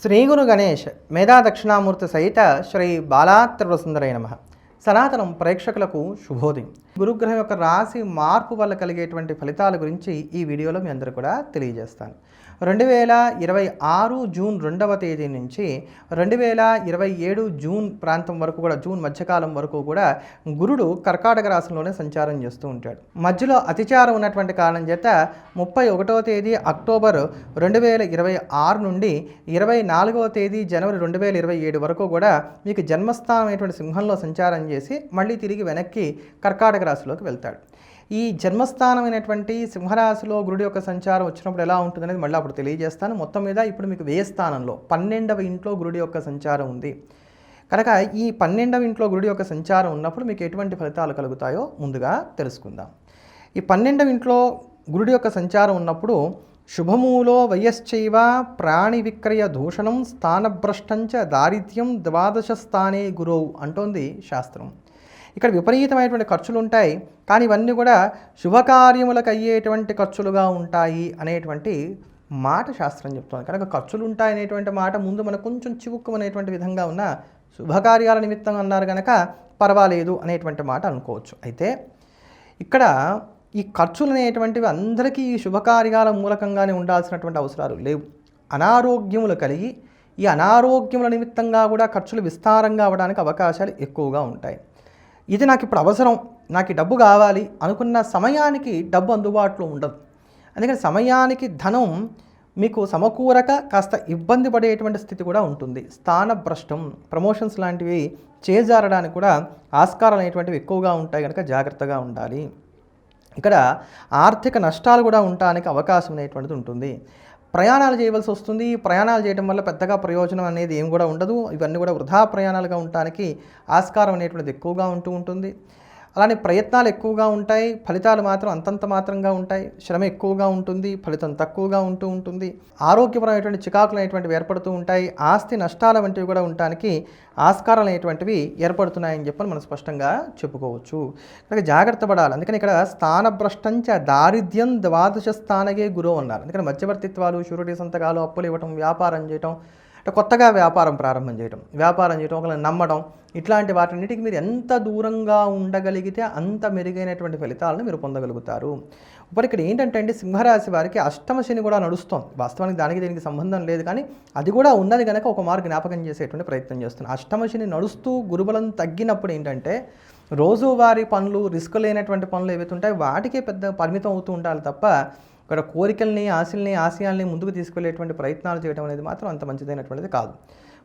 శ్రీగురు గణేష్ మేధా దక్షిణామూర్తి సహిత శ్రీ బాలాత్రిపురసుందరై నమః. సనాతనం ప్రేక్షకులకు శుభోదయం. గురుగ్రహం యొక్క రాశి మార్పు వల్ల కలిగేటువంటి ఫలితాల గురించి ఈ వీడియోలో మీ అందరూ కూడా తెలియజేస్తాను. 2026 జూన్ 2వ తేదీ నుంచి 2027 జూన్ ప్రాంతం వరకు కూడా, జూన్ మధ్యకాలం వరకు కూడా గురుడు కర్కాటక రాశిలోనే సంచారం చేస్తూ ఉంటాడు. మధ్యలో అతిచారం ఉన్నటువంటి కారణం చేత 31వ తేదీ అక్టోబర్ 2026 నుండి 24వ తేదీ జనవరి 2027 వరకు కూడా మీకు జన్మస్థానం అయినటువంటి సింహంలో సంచారం చేసి మళ్ళీ తిరిగి వెనక్కి కర్కాటక రాశిలోకి వెళ్తాడు. ఈ జన్మస్థానమైనటువంటి సింహరాశిలో గురుడి యొక్క సంచారం వచ్చినప్పుడు ఎలా ఉంటుందనేది మళ్ళీ అప్పుడు తెలియజేస్తాను. మొత్తం మీద ఇప్పుడు మీకు వ్యయ స్థానంలో 12వ ఇంట్లో గురుడి యొక్క సంచారం ఉంది కనుక ఈ 12వ ఇంట్లో గురుడి యొక్క సంచారం ఉన్నప్పుడు మీకు ఎటువంటి ఫలితాలు కలుగుతాయో ముందుగా తెలుసుకుందాం. ఈ 12వ ఇంట్లో గురుడి యొక్క సంచారం ఉన్నప్పుడు శుభమూలో వయశ్చైవ ప్రాణి విక్రయ దూషణం స్థానభ్రష్టంచ దారిద్ర్యం ద్వాదశ స్థానే గురువు అంటోంది శాస్త్రం. ఇక్కడ విపరీతమైనటువంటి ఖర్చులు ఉంటాయి, కానీ ఇవన్నీ కూడా శుభకార్యములకు అయ్యేటువంటి ఖర్చులుగా ఉంటాయి అనేటువంటి మాట శాస్త్రం చెప్తుంది. కనుక ఖర్చులు ఉంటాయి అనేటువంటి మాట ముందు మనకు కొంచెం చివుక్కుమనేటువంటి విధంగా ఉన్న శుభకార్యాల నిమిత్తం అన్నారు కనుక పర్వాలేదు అనేటువంటి మాట అనుకోవచ్చు. అయితే ఇక్కడ ఈ ఖర్చులు అనేటువంటివి అందరికీ ఈ శుభకార్యాల మూలకంగానే ఉండాల్సినటువంటి అవసరాలు లేవు. అనారోగ్యములు కలిగి ఈ అనారోగ్యముల నిమిత్తంగా కూడా ఖర్చులు విస్తారంగా అవ్వడానికి అవకాశాలు ఎక్కువగా ఉంటాయి. ఇది నాకు ఇప్పుడు అవసరం, నాకు డబ్బు కావాలి అనుకున్న సమయానికి డబ్బు అందుబాటులో ఉండదు. అందుకని సమయానికి ధనం మీకు సమకూరక కాస్త ఇబ్బంది పడేటువంటి స్థితి కూడా ఉంటుంది. స్థానభ్రష్టం, ప్రమోషన్స్ లాంటివి చేజారడానికి కూడా ఆస్కారాలు అనేటువంటివి ఎక్కువగా ఉంటాయి కనుక జాగ్రత్తగా ఉండాలి. ఇక్కడ ఆర్థిక నష్టాలు కూడా ఉండడానికి అవకాశం అనేటువంటిది ఉంటుంది. ప్రయాణాలు చేయవలసి వస్తుంది. ప్రయాణాలు చేయడం వల్ల పెద్దగా ప్రయోజనం అనేది ఏం కూడా ఉండదు. ఇవన్నీ కూడా వృధా ప్రయాణాలుగా ఉండడానికి ఆస్కారం అనేటువంటిది ఎక్కువగా ఉంటుంది. అలానే ప్రయత్నాలు ఎక్కువగా ఉంటాయి, ఫలితాలు మాత్రం అంతంత మాత్రంగా ఉంటాయి. శ్రమ ఎక్కువగా ఉంటుంది, ఫలితం తక్కువగా ఉంటుంది. ఆరోగ్యపరమైనటువంటి చికాకులు అనేటువంటివి ఏర్పడుతూ ఉంటాయి. ఆస్తి నష్టాల వంటివి కూడా ఉండటానికి ఆస్కారాలు అనేటువంటివి ఏర్పడుతున్నాయని చెప్పని మనం స్పష్టంగా చెప్పుకోవచ్చు. కనుక జాగ్రత్త పడాలి. అందుకని ఇక్కడ స్థానభ్రష్టంచ దారిద్ర్యం ద్వాదశ స్థానగే గురువు అన్నారు. అందుకని మధ్యవర్తిత్వాలు, షూరిటీ సంతకాలు, అప్పులు ఇవ్వటం, వ్యాపారం చేయటం, కొత్తగా వ్యాపారం ప్రారంభం చేయటం, ఒకరిని నమ్మడం, ఇట్లాంటి వాటన్నిటికి మీరు ఎంత దూరంగా ఉండగలిగితే అంత మెరుగైనటువంటి ఫలితాలను మీరు పొందగలుగుతారు. ఇప్పుడు ఇక్కడ ఏంటంటే అండి, సింహరాశి వారికి అష్టమ శని కూడా నడుస్తోంది. వాస్తవానికి దానికి దీనికి సంబంధం లేదు, కానీ అది కూడా ఉన్నది కనుక ఒక మార్గం జ్ఞాపకం చేసేటువంటి ప్రయత్నం చేస్తున్నాను. అష్టమ శని నడుస్తూ గురుబలం తగ్గినప్పుడు ఏంటంటే రోజువారీ పనులు, రిస్క్ లేనటువంటి పనులు ఏవైతే ఉంటాయో వాటికే పెద్ద పరిమితం అవుతూ ఉండాలి తప్ప ఇక్కడ కోరికల్ని, ఆశయాల్ని ముందుకు తీసుకెళ్లేటువంటి ప్రయత్నాలు చేయడం అనేది మాత్రం అంత మంచిదైనటువంటిది కాదు.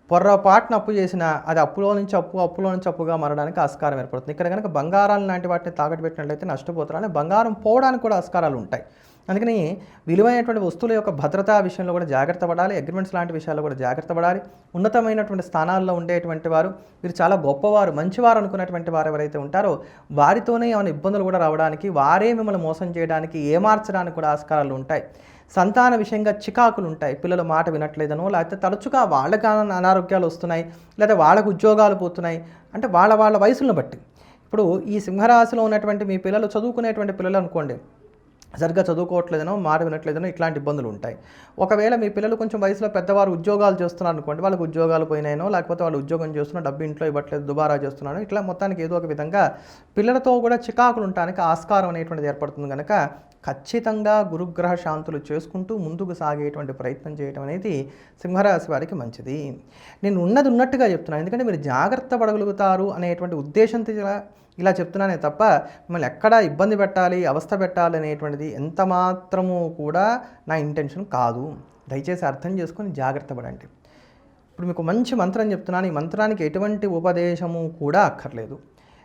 పొర్రపాటున అప్పు చేసినా అది అప్పులో నుంచి అప్పుగా మారడానికి ఆస్కారం ఏర్పడుతుంది. ఇక్కడ కనుక బంగారాలు లాంటి వాటిని తాకట్టు పెట్టినట్లయితే నష్టపోతారని బంగారం పోవడానికి కూడా ఆస్కారాలు ఉంటాయి. అందుకని విలువైనటువంటి వస్తువుల యొక్క భద్రతా విషయంలో కూడా జాగ్రత్త పడాలి. అగ్రిమెంట్స్ లాంటి విషయాల్లో కూడా జాగ్రత్త పడాలి. ఉన్నతమైనటువంటి స్థానాల్లో ఉండేటువంటి వారు, వీరు చాలా గొప్పవారు, మంచివారు అనుకున్నటువంటి వారు ఎవరైతే ఉంటారో వారితోనే ఏమైనా ఇబ్బందులు కూడా రావడానికి, వారే మిమ్మల్ని మోసం చేయడానికి, ఏమార్చడానికి కూడా ఆస్కారాలు ఉంటాయి. సంతాన విషయంగా చికాకులు ఉంటాయి. పిల్లలు మాట వినట్లేదనో, లేకపోతే తరచుగా వాళ్ళకి అనారోగ్యాలు వస్తున్నాయి, లేదా వాళ్ళకు ఉద్యోగాలు పోతున్నాయి, అంటే వాళ్ళ వయసులను బట్టి. ఇప్పుడు ఈ సింహరాశిలో ఉన్నటువంటి మీ పిల్లలు చదువుకునేటువంటి పిల్లలు అనుకోండి, సరిగ్గా చదువుకోవట్లేదనో, మాట వినట్లేదనో ఇట్లాంటి ఇబ్బందులు ఉంటాయి. ఒకవేళ మీ పిల్లలు కొంచెం వయసులో పెద్దవారు ఉద్యోగాలు చేస్తున్నారు అనుకోండి, వాళ్ళకి ఉద్యోగాలు పోయినాయనో, లేకపోతే వాళ్ళు ఉద్యోగం చేస్తున్నా డబ్బు ఇంట్లో ఇవ్వట్లేదు, దుబారా చేస్తున్నాను, ఇట్లా మొత్తానికి ఏదో ఒక విధంగా పిల్లలతో కూడా చికాకులు ఉండడానికి ఆస్కారం అనేటువంటిది ఏర్పడుతుంది. కనుక ఖచ్చితంగా గురుగ్రహ శాంతులు చేసుకుంటూ ముందుకు సాగేటువంటి ప్రయత్నం చేయడం అనేది సింహరాశి వారికి మంచిది. నేను ఉన్నది ఉన్నట్టుగా చెప్తున్నాను, ఎందుకంటే మీరు జాగ్రత్త పడగలుగుతారు అనేటువంటి ఉద్దేశంతో ఇలా చెప్తున్నానే తప్ప మిమ్మల్ని ఎక్కడా ఇబ్బంది పెట్టాలి, అవస్థ పెట్టాలి అనేటువంటిది ఎంత మాత్రము కూడా నా ఇంటెన్షన్ కాదు. దయచేసి అర్థం చేసుకొని జాగ్రత్త పడండి. ఇప్పుడు మీకు మంచి మంత్రం చెప్తున్నాను. ఈ మంత్రానికి ఎటువంటి ఉపదేశము కూడా అక్కర్లేదు.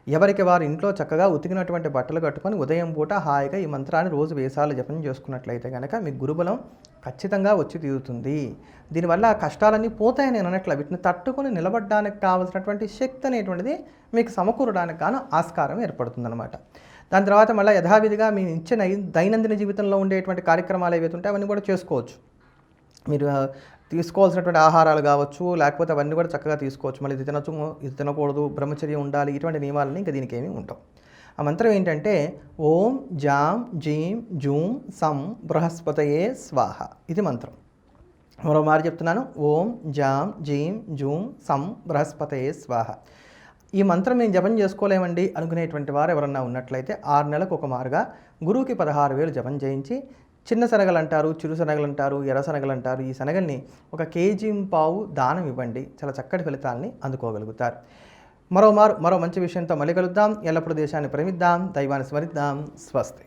ఎవరికి వారి ఇంట్లో చక్కగా ఉతికినటువంటి బట్టలు కట్టుకొని ఉదయం పూట హాయిగా ఈ మంత్రాన్ని రోజు వేసాలు జపం చేసుకున్నట్లయితే కనుక మీ గురుబలం ఖచ్చితంగా వచ్చి తీరుతుంది. దీనివల్ల కష్టాలన్నీ పోతాయని నేను అన్నట్లు వీటిని తట్టుకొని నిలబడడానికి కావాల్సినటువంటి శక్తి అనేటువంటిది మీకు సమకూరడానికి గాను ఆస్కారం ఏర్పడుతుందన్నమాట. దాని తర్వాత మళ్ళీ యథావిధిగా మీ ఇచ్చిన దైనందిన జీవితంలో ఉండేటువంటి కార్యక్రమాలు ఏవైతే ఉంటాయో అవన్నీ కూడా చేసుకోవచ్చు. మీరు తీసుకోవాల్సినటువంటి ఆహారాలు కావచ్చు, లేకపోతే అవన్నీ కూడా చక్కగా తీసుకోవచ్చు. మళ్ళీ ఇది తినచ్చు, ఇది తినకూడదు, బ్రహ్మచర్యం ఉండాలి, ఇటువంటి నియమాలని ఇంకా దీనికి ఏమీ ఉండవు. ఆ మంత్రం ఏంటంటే ఓం జాం జీం జూం సం బృహస్పతయే స్వాహ. ఇది మంత్రం. మరోమారు చెప్తున్నాను, ఓం జాం జీం జూం సం బృహస్పతయే స్వాహ. ఈ మంత్రం మేము జపం చేసుకోలేమండి అనుకునేటువంటి వారు ఎవరన్నా ఉన్నట్లయితే 6 నెలలకు ఒక మారుగా గురువుకి 16,000 జపం చేయించి చిన్న శనగలు అంటారు, చిరు శనగలు అంటారు, ఎర్ర శనగలు అంటారు, ఈ శనగల్ని 1 కేజీ పావు దానం ఇవ్వండి. చాలా చక్కటి ఫలితాలని అందుకోగలుగుతారు. మరో మంచి విషయంతో మళ్ళీ కలుద్దాం. ఎల్లప్పుడూ దేశాన్ని ప్రేమిద్దాం, దైవాన్ని స్మరిద్దాం. స్వస్తి.